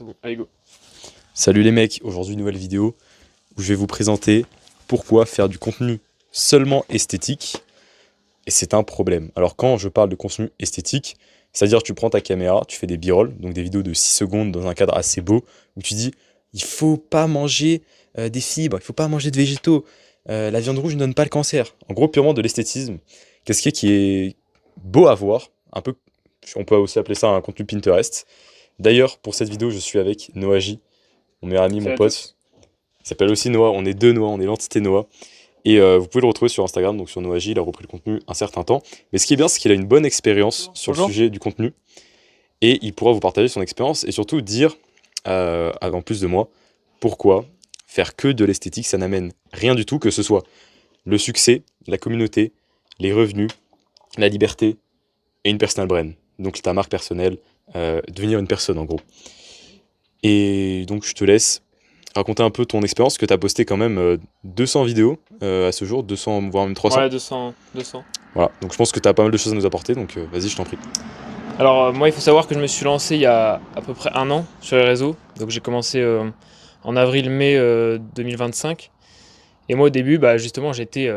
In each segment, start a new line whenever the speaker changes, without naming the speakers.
C'est bon, allez go.
Salut les mecs, aujourd'hui nouvelle vidéo où je vais vous présenter pourquoi faire du contenu seulement esthétique et c'est un problème. Alors quand je parle de contenu esthétique, c'est-à-dire que tu prends ta caméra, tu fais des b-roll, donc des vidéos de 6 secondes dans un cadre assez beau, où tu dis il faut pas manger des fibres, il faut pas manger de végétaux, la viande rouge ne donne pas le cancer. En gros purement de l'esthétisme, qu'est-ce qui est beau à voir, un peu, on peut aussi appeler ça un contenu Pinterest. D'ailleurs pour cette vidéo je suis avec Noah J, mon meilleur ami, mon
Salut à
pote.
tous.
Il s'appelle aussi Noah, on est deux Noah, on est l'entité Noah. Et vous pouvez le retrouver sur Instagram, donc sur Noah J, il a repris le contenu un certain temps. Mais ce qui est bien, c'est qu'il a une bonne expérience sur le
Bonjour.
sujet du contenu. Et il pourra vous partager son expérience et surtout dire, en plus de moi, pourquoi faire que de l'esthétique, ça n'amène rien du tout, que ce soit le succès, la communauté, les revenus, la liberté et une personal brand. Donc ta marque personnelle, devenir une personne en gros. Et donc je te laisse raconter un peu ton expérience, que tu as posté quand même 200 vidéos à ce jour, 200 voire même 300.
Ouais, 200, 200.
Voilà, donc je pense que tu as pas mal de choses à nous apporter, donc vas-y, je t'en prie.
Alors moi, il faut savoir que je me suis lancé il y a à peu près un an sur les réseaux. Donc j'ai commencé en avril-mai 2025. Et moi au début, bah, justement, j'étais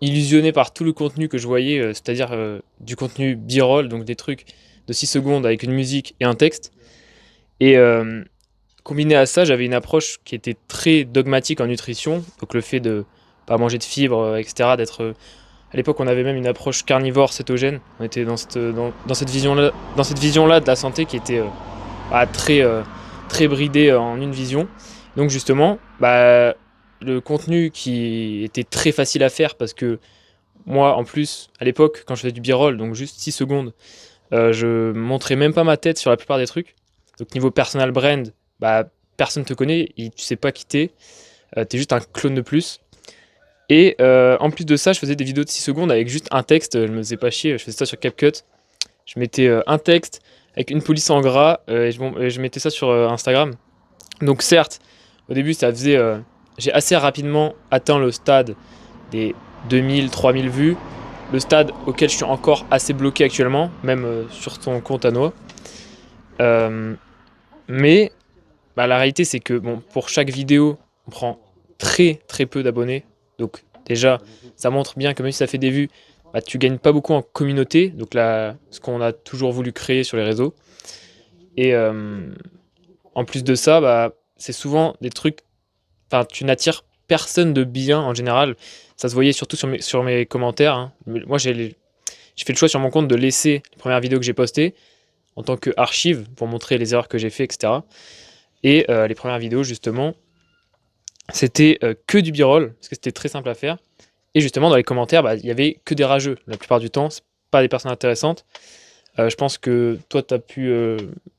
illusionné par tout le contenu que je voyais, c'est-à-dire du contenu b-roll, donc des trucs de 6 secondes avec une musique et un texte. Et combiné à ça, j'avais une approche qui était très dogmatique en nutrition. Donc le fait de pas manger de fibres, etc., d'être à l'époque, on avait même une approche carnivore cétogène. On était dans cette vision-là de la santé qui était très bridée en une vision. Donc justement, bah, le contenu qui était très facile à faire parce que moi, en plus, à l'époque, quand je faisais du b-roll, donc juste 6 secondes, je montrais même pas ma tête sur la plupart des trucs. Donc niveau personal brand, bah, personne te connaît, tu sais pas qui t'es, t'es juste un clone de plus. Et en plus de ça, je faisais des vidéos de 6 secondes avec juste un texte, je me faisais pas chier, je faisais ça sur CapCut. Je mettais un texte avec une police en gras et je mettais ça sur Instagram. Donc certes, au début, j'ai assez rapidement atteint le stade des 2000, 3000 vues, le stade auquel je suis encore assez bloqué actuellement, même sur ton compte à Noah. Euh, mais bah, la réalité, c'est que bon, pour chaque vidéo, on prend très peu d'abonnés. Donc déjà, ça montre bien que même si ça fait des vues, bah, tu gagnes pas beaucoup en communauté. Donc là, ce qu'on a toujours voulu créer sur les réseaux. Et en plus de ça, bah, c'est souvent des trucs. Enfin, tu n'attires personne de bien en général. Ça se voyait surtout sur mes commentaires, hein. Moi, j'ai fait le choix sur mon compte de laisser les premières vidéos que j'ai postées en tant qu'archive pour montrer les erreurs que j'ai fait, etc. Et les premières vidéos, justement, c'était que du b-roll, parce que c'était très simple à faire. Et justement, dans les commentaires, bah, il y avait que des rageux. La plupart du temps, c'est pas des personnes intéressantes. Je pense que toi, tu as pu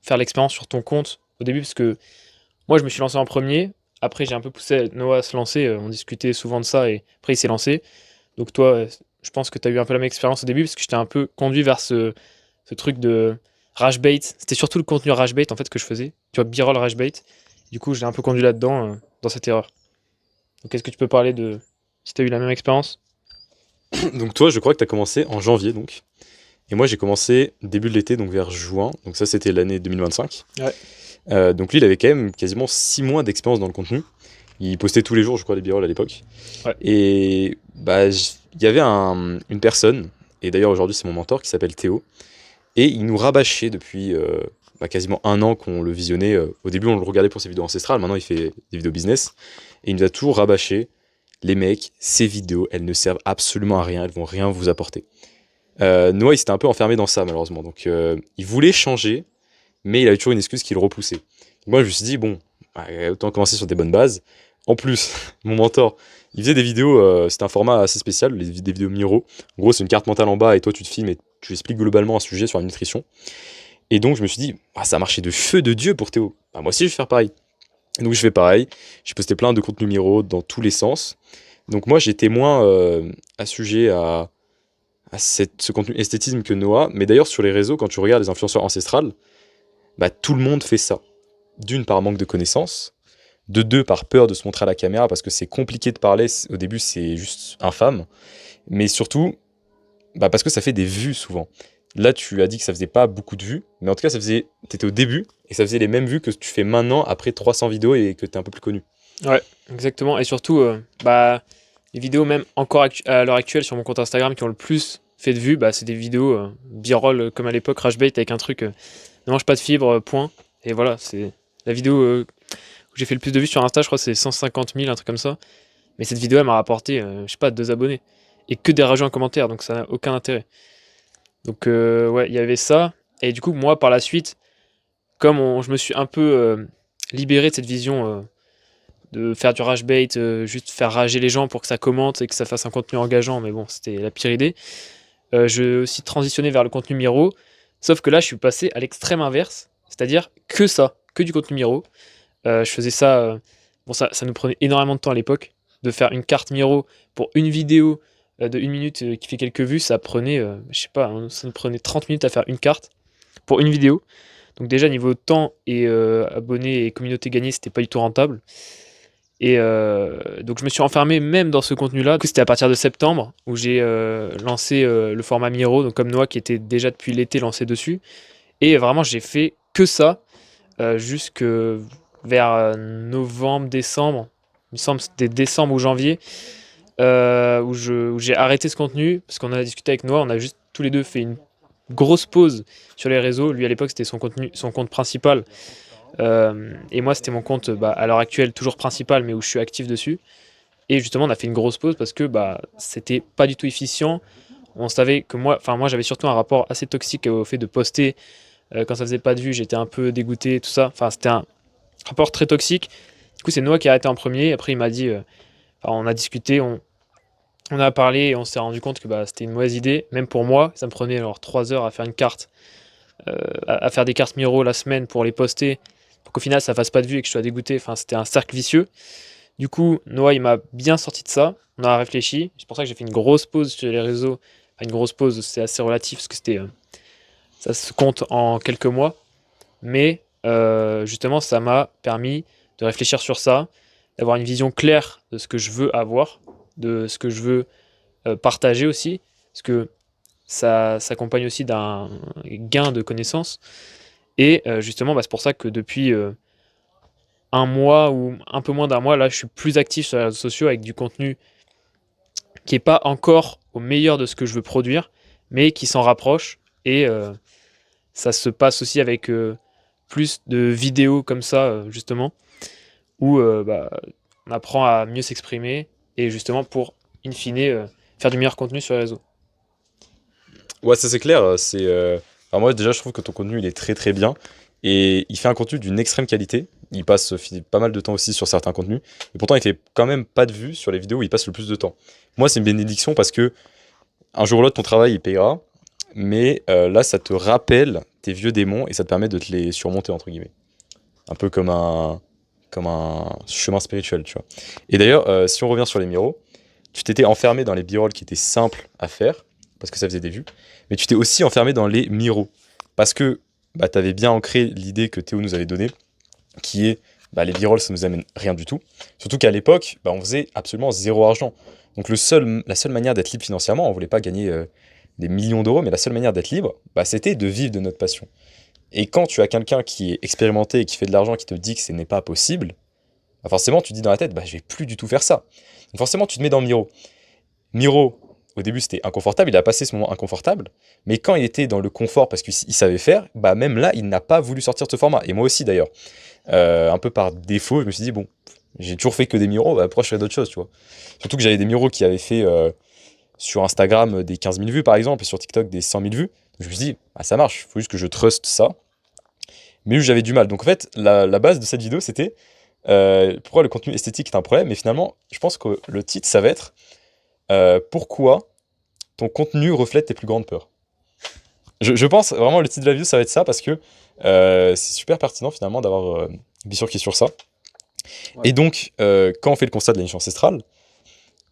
faire l'expérience sur ton compte au début, parce que moi, je me suis lancé en premier. Après, j'ai un peu poussé Noah à se lancer. On discutait souvent de ça, et après, il s'est lancé. Donc toi, je pense que tu as eu un peu la même expérience au début, parce que je t'ai un peu conduit vers ce truc de rage bait. C'était surtout le contenu rage bait, en fait, que je faisais. Tu vois, b-roll rage bait. Du coup, je l'ai un peu conduit là-dedans, dans cette erreur. Donc, est-ce que tu peux parler de si tu as eu la même expérience?
Donc toi, je crois que tu as commencé en janvier, donc. Et moi, j'ai commencé début de l'été, donc vers juin. Donc ça, c'était l'année 2025.
Ouais.
Donc lui, il avait quand même quasiment 6 mois d'expérience dans le contenu. Il postait tous les jours, je crois, des b-rolls à l'époque.
Ouais.
Et bah, il y avait une personne, et d'ailleurs aujourd'hui c'est mon mentor, qui s'appelle Théo. Et il nous rabâchait depuis quasiment un an qu'on le visionnait. Au début, on le regardait pour ses vidéos ancestrales, maintenant il fait des vidéos business. Et il nous a toujours rabâché, les mecs, ces vidéos, elles ne servent absolument à rien, elles vont rien vous apporter. Noah, il s'était un peu enfermé dans ça, malheureusement. Donc il voulait changer, mais il avait toujours une excuse qui le repoussait. Donc, moi, je me suis dit, bon, autant commencer sur des bonnes bases. En plus, mon mentor, il faisait des vidéos, c'était un format assez spécial, des vidéos Miro. En gros, c'est une carte mentale en bas et toi, tu te filmes et tu expliques globalement un sujet sur la nutrition. Et donc, je me suis dit, ça a marché de feu de Dieu pour Théo. Bah, moi aussi, je vais faire pareil. Donc, je fais pareil. J'ai posté plein de contenus Miro dans tous les sens. Donc, moi, j'étais moins assujet à ce contenu esthétisme que Noah. Mais d'ailleurs, sur les réseaux, quand tu regardes les influenceurs ancestrales, bah, tout le monde fait ça. D'une, par manque de connaissances. De deux, par peur de se montrer à la caméra, parce que c'est compliqué de parler. Au début, c'est juste infâme. Mais surtout, parce que ça fait des vues souvent. Là, tu as dit que ça faisait pas beaucoup de vues, mais en tout cas, t'étais au début et ça faisait les mêmes vues que tu fais maintenant après 300 vidéos et que t'es un peu plus connu.
Ouais, exactement. Et surtout, bah, les vidéos même encore à l'heure actuelle sur mon compte Instagram qui ont le plus fait de vues, bah, c'est des vidéos b-roll comme à l'époque, Rashbait avec un truc ne mange pas de fibres, point. Et voilà, c'est la vidéo où j'ai fait le plus de vues sur Insta, je crois que c'est 150 000, un truc comme ça. Mais cette vidéo, elle m'a rapporté, je sais pas, 2 abonnés. Et que des rageux en commentaire, donc ça n'a aucun intérêt. Donc ouais, il y avait ça. Et du coup, moi, par la suite, comme je me suis un peu libéré de cette vision de faire du rage bait, juste faire rager les gens pour que ça commente et que ça fasse un contenu engageant, mais bon, c'était la pire idée. Je aussi transitionné vers le contenu Miro, sauf que là, je suis passé à l'extrême inverse, c'est-à-dire que ça, que du contenu Miro. Je faisais ça, bon, ça nous prenait énormément de temps à l'époque, de faire une carte Miro pour une vidéo de 1 minute qui fait quelques vues, ça prenait, je sais pas, hein, ça nous prenait 30 minutes à faire une carte pour une vidéo. Donc déjà, niveau temps et abonnés et communauté gagnée, c'était pas du tout rentable. Et donc je me suis enfermé même dans ce contenu-là. Du coup, c'était à partir de septembre où j'ai lancé le format Miro, donc comme Noah qui était déjà depuis l'été lancé dessus. Et vraiment, j'ai fait que ça jusque vers novembre, décembre. Il me semble que c'était décembre ou janvier où j'ai arrêté ce contenu parce qu'on a discuté avec Noah. On a juste tous les deux fait une grosse pause sur les réseaux. Lui à l'époque c'était son contenu, son compte principal. Et moi, c'était mon compte bah, à l'heure actuelle, toujours principal, mais où je suis actif dessus. Et justement, on a fait une grosse pause parce que bah, c'était pas du tout efficient. On savait que moi, j'avais surtout un rapport assez toxique au fait de poster. Quand ça faisait pas de vues, j'étais un peu dégoûté, tout ça. Enfin, c'était un rapport très toxique. Du coup, c'est Noah qui a arrêté en premier. Après, il m'a dit, on a discuté, on a parlé et on s'est rendu compte que bah, c'était une mauvaise idée. Même pour moi, ça me prenait alors 3 heures à faire une carte, à faire des cartes Miro la semaine pour les poster pour qu'au final ça fasse pas de vue et que je sois dégoûté. Enfin, c'était un cercle vicieux. Du coup, Noah, il m'a bien sorti de ça. On a réfléchi. C'est pour ça que j'ai fait une grosse pause sur les réseaux. Enfin, une grosse pause, c'est assez relatif parce que ça se compte en quelques mois. Mais justement, ça m'a permis de réfléchir sur ça, d'avoir une vision claire de ce que je veux avoir, de ce que je veux partager aussi. Parce que ça s'accompagne aussi d'un gain de connaissances. Et justement, bah, c'est pour ça que depuis un mois ou un peu moins d'un mois, là, je suis plus actif sur les réseaux sociaux avec du contenu qui n'est pas encore au meilleur de ce que je veux produire, mais qui s'en rapproche. Et ça se passe aussi avec plus de vidéos comme ça, justement, où bah, on apprend à mieux s'exprimer et justement pour, in fine, faire du meilleur contenu sur les réseaux.
Ouais, ça c'est clair. Alors moi déjà, je trouve que ton contenu il est très très bien et il fait un contenu d'une extrême qualité. Il passe pas mal de temps aussi sur certains contenus et pourtant il fait quand même pas de vues sur les vidéos où il passe le plus de temps. Moi, c'est une bénédiction parce que un jour ou l'autre ton travail il payera, mais là ça te rappelle tes vieux démons et ça te permet de te les surmonter entre guillemets. Un peu comme un chemin spirituel, tu vois. Et d'ailleurs, si on revient sur les miros, tu t'étais enfermé dans les b-rolls qui étaient simples à faire parce que ça faisait des vues, mais tu t'es aussi enfermé dans les miros parce que bah, tu avais bien ancré l'idée que Théo nous avait donnée, qui est bah, les b-rolls ça nous amène rien du tout. Surtout qu'à l'époque, bah, on faisait absolument zéro argent. Donc la seule manière d'être libre financièrement, on voulait pas gagner des millions d'euros, mais la seule manière d'être libre, bah, c'était de vivre de notre passion. Et quand tu as quelqu'un qui est expérimenté et qui fait de l'argent, qui te dit que ce n'est pas possible, bah forcément tu te dis dans la tête, bah, je vais plus du tout faire ça. Donc forcément tu te mets dans Miro. Miro, au début c'était inconfortable, il a passé ce moment inconfortable, mais quand il était dans le confort parce qu'il savait faire, bah même là il n'a pas voulu sortir de ce format. Et moi aussi d'ailleurs. Un peu par défaut, je me suis dit, bon, j'ai toujours fait que des Miro, bah pourquoi je ferais d'autres choses, tu vois. Surtout que j'avais des Miro qui avaient fait sur Instagram des 15 000 vues par exemple, et sur TikTok des 100 000 vues. Donc je me suis dit, bah, ça marche, il faut juste que je truste ça. Mais j'avais du mal. Donc en fait, la base de cette vidéo, c'était pourquoi le contenu esthétique est un problème. Mais finalement, je pense que le titre, ça va être pourquoi ton contenu reflète tes plus grandes peurs. Je pense vraiment le titre de la vidéo, ça va être ça parce que c'est super pertinent finalement d'avoir une vision qui est sur ça.
Ouais.
Et donc, quand on fait le constat de la niche ancestrale,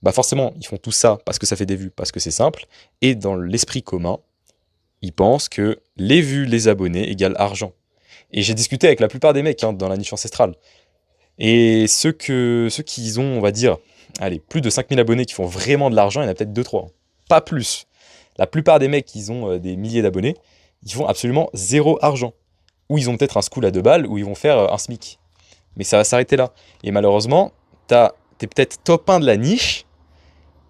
bah forcément, ils font tout ça parce que ça fait des vues, parce que c'est simple. Et dans l'esprit commun, ils pensent que les vues, les abonnés égale argent. Et j'ai discuté avec la plupart des mecs hein, dans la niche ancestrale. Et ceux qui ont, on va dire, allez, plus de 5 000 abonnés qui font vraiment de l'argent, il y en a peut-être deux trois. Pas plus. La plupart des mecs qui ont des milliers d'abonnés, ils font absolument zéro argent. Ou ils ont peut-être un school à 2 balles, ou ils vont faire un SMIC. Mais ça va s'arrêter là. Et malheureusement, t'es peut-être top 1 de la niche,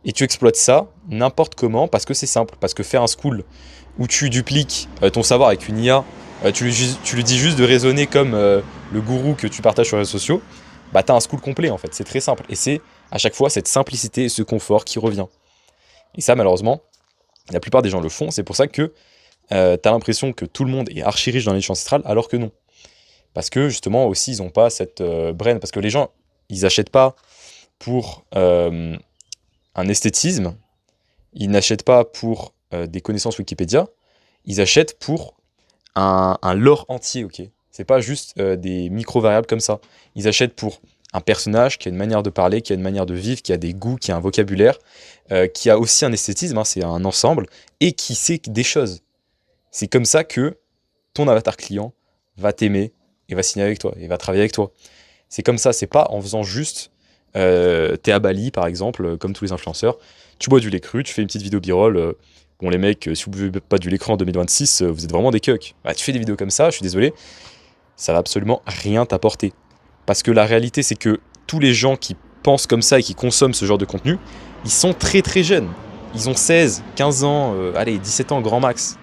et tu exploites ça n'importe comment, parce que c'est simple. Parce que faire un school où tu dupliques ton savoir avec une IA, tu lui dis juste de raisonner comme le gourou que tu partages sur les réseaux sociaux, bah t'as un school complet en fait, c'est très simple. Et c'est à chaque fois cette simplicité et ce confort qui revient. Et ça malheureusement, la plupart des gens le font, c'est pour ça que t'as l'impression que tout le monde est archi riche dans la niche ancestrale, alors que non. Parce que justement aussi ils n'ont pas cette brain, parce que les gens, ils achètent pas pour un esthétisme, ils n'achètent pas pour des connaissances Wikipédia, ils achètent pour un lore entier, ok. C'est pas juste des micro-variables comme ça. Ils achètent pour un personnage qui a une manière de parler, qui a une manière de vivre, qui a des goûts, qui a un vocabulaire, qui a aussi un esthétisme, hein, c'est un ensemble, et qui sait des choses. C'est comme ça que ton avatar client va t'aimer et va signer avec toi, et va travailler avec toi. C'est comme ça, c'est pas en faisant juste t'es à Bali par exemple, comme tous les influenceurs, tu bois du lait cru, tu fais une petite vidéo b-roll. Bon les mecs, si vous buvez pas du lait cru en 2026, vous êtes vraiment des cucks. Bah, tu fais des vidéos comme ça, je suis désolé, ça va absolument rien t'apporter. Parce que la réalité c'est que tous les gens qui pensent comme ça et qui consomment ce genre de contenu, ils sont très très jeunes. Ils ont 16, 15 ans, allez 17 ans grand max.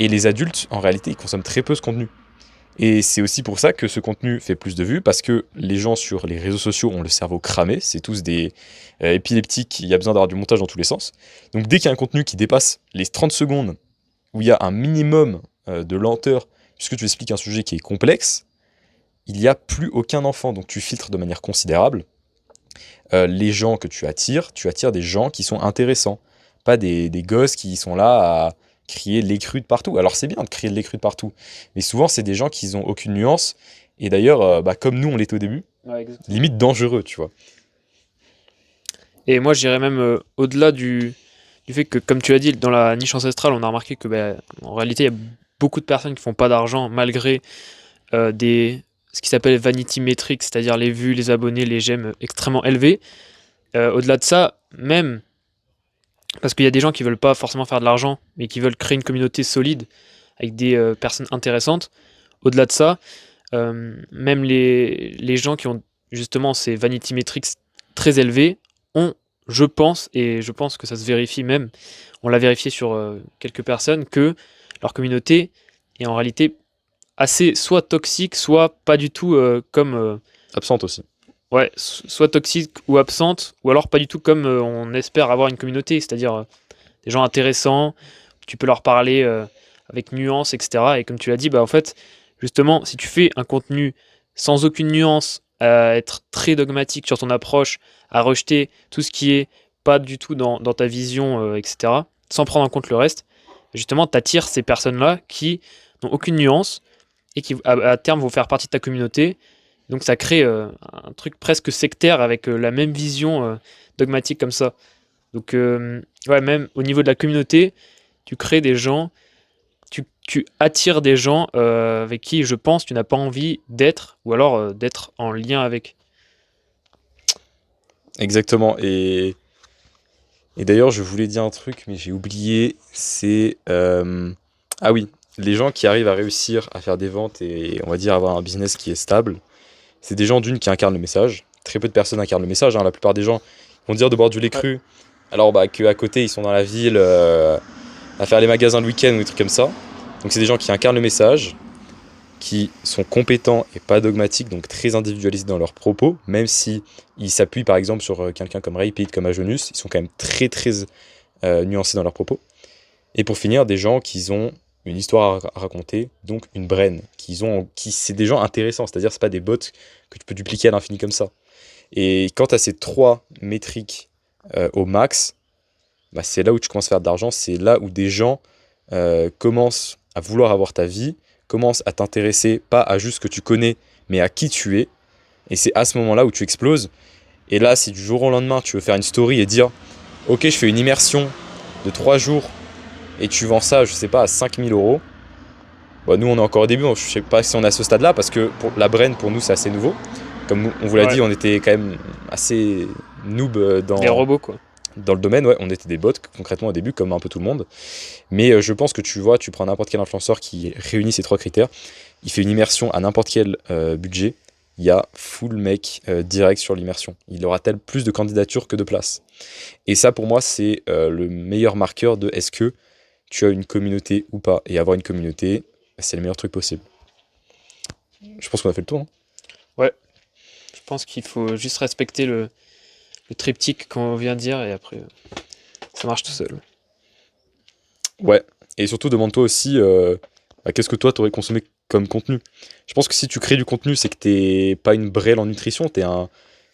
Et les adultes, en réalité, ils consomment très peu ce contenu. Et c'est aussi pour ça que ce contenu fait plus de vues, parce que les gens sur les réseaux sociaux ont le cerveau cramé, c'est tous des épileptiques, il y a besoin d'avoir du montage dans tous les sens. Donc dès qu'il y a un contenu qui dépasse les 30 secondes, où il y a un minimum de lenteur, puisque tu expliques un sujet qui est complexe, il n'y a plus aucun enfant, donc tu filtres de manière considérable. Les gens que tu attires des gens qui sont intéressants, pas des gosses qui sont là à crier lait cru de partout. Alors c'est bien de crier le lait cru de partout, mais souvent c'est des gens qui n'ont aucune nuance, et d'ailleurs, comme nous on l'était au début,
Ouais, exactement.
limite dangereux, tu vois.
Et moi, je dirais même au-delà du fait que, comme tu as dit, dans la niche ancestrale, on a remarqué que, en réalité, il y a beaucoup de personnes qui font pas d'argent malgré ce qui s'appelle vanity metrics, c'est-à-dire les vues, les abonnés, les j'aime extrêmement élevés. Au-delà de ça, même parce qu'il y a des gens qui veulent pas forcément faire de l'argent, mais qui veulent créer une communauté solide avec des personnes intéressantes. Au-delà de ça, même les gens qui ont justement ces vanity metrics très élevés ont, je pense, et je pense que ça se vérifie même, on l'a vérifié sur quelques personnes, que leur communauté est en réalité assez soit toxique, soit pas du tout comme...
Absente aussi.
ouais, soit toxique ou absente, ou alors pas du tout comme on espère avoir une communauté, c'est-à-dire des gens intéressants, tu peux leur parler avec nuance, etc. Et comme tu l'as dit, en fait, justement, si tu fais un contenu sans aucune nuance, à être très dogmatique sur ton approche, à rejeter tout ce qui est pas du tout dans ta vision, etc., sans prendre en compte le reste, justement, tu attires ces personnes-là qui n'ont aucune nuance et qui, à terme, vont faire partie de ta communauté. Donc ça crée un truc presque sectaire avec la même vision dogmatique comme ça. Donc ouais, même au niveau de la communauté, tu crées des gens, tu attires des gens avec qui je pense tu n'as pas envie d'être, ou alors d'être en lien avec.
Exactement. Et d'ailleurs, je voulais dire un truc, mais j'ai oublié. C'est ah oui, les gens qui arrivent à réussir à faire des ventes et on va dire avoir un business qui est stable, c'est des gens d'une qui incarnent le message. Très peu de personnes incarnent le message, hein. La plupart des gens vont dire de boire du lait cru, alors qu'à côté ils sont dans la ville à faire les magasins le week-end ou des trucs comme ça. Donc c'est des gens qui incarnent le message, qui sont compétents et pas dogmatiques, donc très individualisés dans leurs propos, même si ils s'appuient par exemple sur quelqu'un comme Ray Pitt, comme Ajonus, ils sont quand même très très nuancés dans leurs propos. Et pour finir, des gens qui ont une histoire à raconter, donc une brain, c'est des gens intéressants, c'est-à-dire c'est pas des bots que tu peux dupliquer à l'infini comme ça. Et quand tu as ces 3 métriques au max, c'est là où tu commences à faire de l'argent, c'est là où des gens commencent à vouloir avoir ta vie, commencent à t'intéresser, pas à juste ce que tu connais, mais à qui tu es. Et c'est à ce moment-là où tu exploses. Et là, si du jour au lendemain, tu veux faire une story et dire « Ok, je fais une immersion de 3 jours et tu vends ça, je sais pas, à 5000 €. » Nous, on est encore au début, je sais pas si on est à ce stade-là, parce que pour la brain, pour nous, c'est assez nouveau. Comme on vous l'a dit, on était quand même assez noob dans...
Des robots, quoi.
Dans le domaine, ouais, on était des bots concrètement au début, comme un peu tout le monde. Mais je pense que tu prends n'importe quel influenceur qui réunit ces 3 critères, il fait une immersion à n'importe quel budget, il y a full mec direct sur l'immersion. Il aura tel plus de candidatures que de places. Et ça, pour moi, c'est le meilleur marqueur de est-ce que tu as une communauté ou pas. Et avoir une communauté, c'est le meilleur truc possible. Je pense qu'on a fait le tour, hein.
Ouais, je pense qu'il faut juste respecter le triptyque qu'on vient de dire et après, ça marche tout seul.
Ouais. Et surtout, demande-toi aussi qu'est-ce que toi, t'aurais consommé comme contenu. Je pense que si tu crées du contenu, c'est que t'es pas une brêle en nutrition, t'es un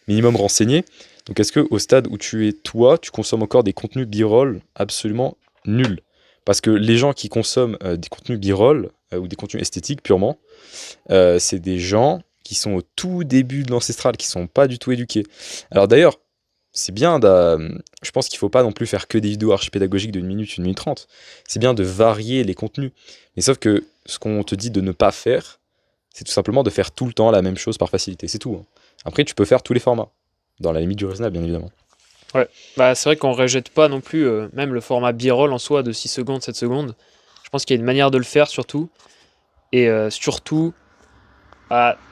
minimum renseigné. Donc est-ce que au stade où tu es toi, tu consommes encore des contenus b-roll absolument nuls? Parce que les gens qui consomment des contenus b-roll ou des contenus esthétiques purement, c'est des gens qui sont au tout début de l'ancestral, qui sont pas du tout éduqués. Alors d'ailleurs, c'est bien, je pense qu'il faut pas non plus faire que des vidéos archi-pédagogiques de 1 minute 30. C'est bien de varier les contenus. Mais sauf que ce qu'on te dit de ne pas faire, c'est tout simplement de faire tout le temps la même chose par facilité. C'est tout, hein. Après, tu peux faire tous les formats, dans la limite du raisonnable, bien évidemment.
Ouais, bah c'est vrai qu'on rejette pas non plus, même le format b-roll en soi de 6 secondes, 7 secondes. Je pense qu'il y a une manière de le faire surtout. Et surtout,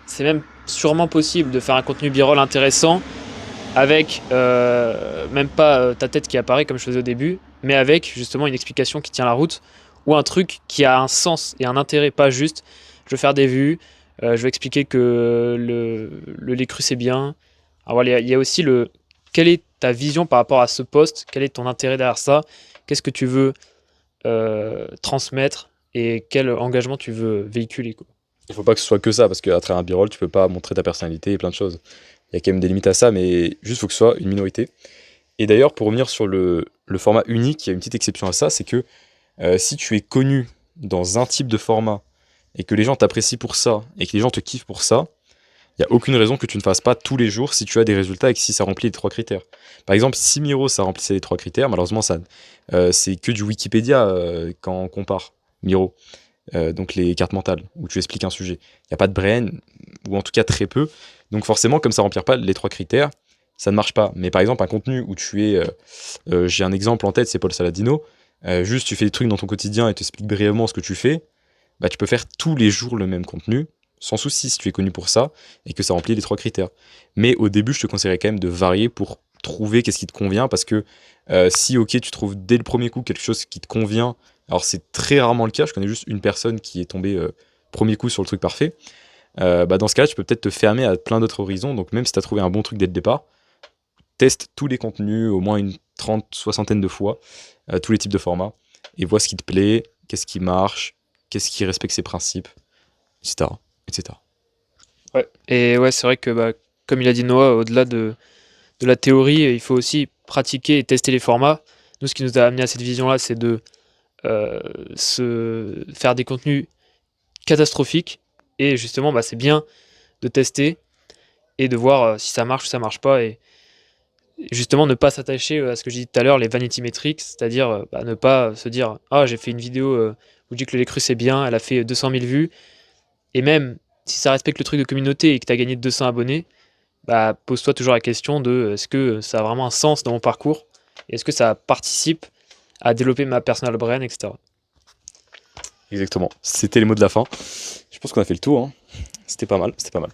c'est même sûrement possible de faire un contenu b-roll intéressant avec même pas ta tête qui apparaît comme je faisais au début, mais avec justement une explication qui tient la route ou un truc qui a un sens et un intérêt, pas juste je veux faire des vues, je veux expliquer que le lait cru c'est bien. Alors voilà, il y a aussi quelle est ta vision par rapport à ce poste, quel est ton intérêt derrière ça, qu'est-ce que tu veux transmettre et quel engagement tu veux véhiculer, quoi.
Il faut pas que ce soit que ça, parce qu'à travers un b-roll, tu peux pas montrer ta personnalité et plein de choses. Il y a quand même des limites à ça, mais juste faut que ce soit une minorité. Et d'ailleurs, pour revenir sur le format unique, il y a une petite exception à ça, c'est que si tu es connu dans un type de format et que les gens t'apprécient pour ça et que les gens te kiffent pour ça, il n'y a aucune raison que tu ne fasses pas tous les jours si tu as des résultats et que si ça remplit les 3 critères. Par exemple, si Miro ça remplissait les 3 critères, malheureusement c'est que du Wikipédia quand on compare Miro. Donc les cartes mentales où tu expliques un sujet. Il n'y a pas de brain, ou en tout cas très peu. Donc forcément, comme ça ne remplit pas les 3 critères, ça ne marche pas. Mais par exemple, un contenu où j'ai un exemple en tête, c'est Paul Saladino. Juste, tu fais des trucs dans ton quotidien et tu expliques brièvement ce que tu fais. Bah, tu peux faire tous les jours le même contenu, sans souci si tu es connu pour ça et que ça remplit les 3 critères. Mais au début, je te conseillerais quand même de varier pour trouver qu'est-ce qui te convient. Parce que si, ok, tu trouves dès le premier coup quelque chose qui te convient, alors c'est très rarement le cas, je connais juste une personne qui est tombée premier coup sur le truc parfait. Dans ce cas-là, tu peux peut-être te fermer à plein d'autres horizons. Donc même si tu as trouvé un bon truc dès le départ, teste tous les contenus au moins une 30, soixantaine de fois, tous les types de formats, et vois ce qui te plaît, qu'est-ce qui marche, qu'est-ce qui respecte ses principes, etc. etc.
Ouais. Et ouais, c'est vrai que comme il a dit Noah, au-delà de la théorie, il faut aussi pratiquer et tester les formats. Nous, ce qui nous a amené à cette vision-là, c'est de se faire des contenus catastrophiques. Et justement, c'est bien de tester et de voir si ça marche ou ça marche pas. Et justement, ne pas s'attacher à ce que j'ai dit tout à l'heure, les vanity metrics, c'est-à-dire ne pas se dire ah, j'ai fait une vidéo où je dis que le lait cru c'est bien, elle a fait 200 000 vues. Et même si ça respecte le truc de communauté et que tu as gagné 200 abonnés, pose-toi toujours la question de est-ce que ça a vraiment un sens dans mon parcours? Et est-ce que ça participe à développer ma personal brand, etc.
Exactement. C'était les mots de la fin. Je pense qu'on a fait le tour, hein. C'était pas mal, c'était pas mal.